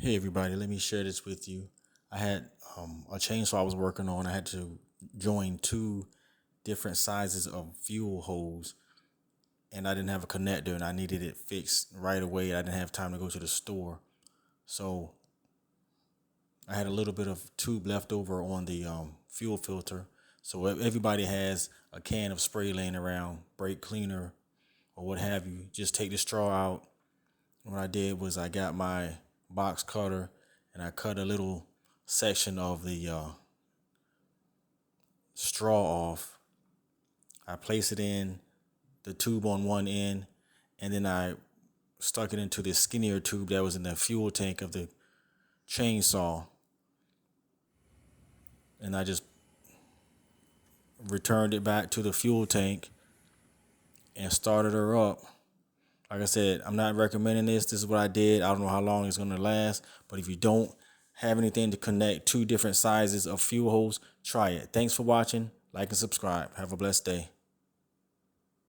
Hey everybody, let me share this with you. I had a chainsaw I was working on. I had to join two different sizes of fuel hose, and I didn't have a connector, and I needed it fixed right away. I didn't have time to go to the store, so I had a little bit of tube left over on the fuel filter. So everybody has a can of spray laying around, brake cleaner or what have you. Just take the straw out. What I did was I got my box cutter and I cut a little section of the straw off. I placed it in the tube on one end, and then I stuck it into this skinnier tube that was in the fuel tank of the chainsaw, and I just returned it back to the fuel tank and started her up. Like I said, I'm not recommending this. This is what I did. I don't know how long it's going to last, but if you don't have anything to connect two different sizes of fuel hose, try it. Thanks for watching. Like and subscribe. Have a blessed day.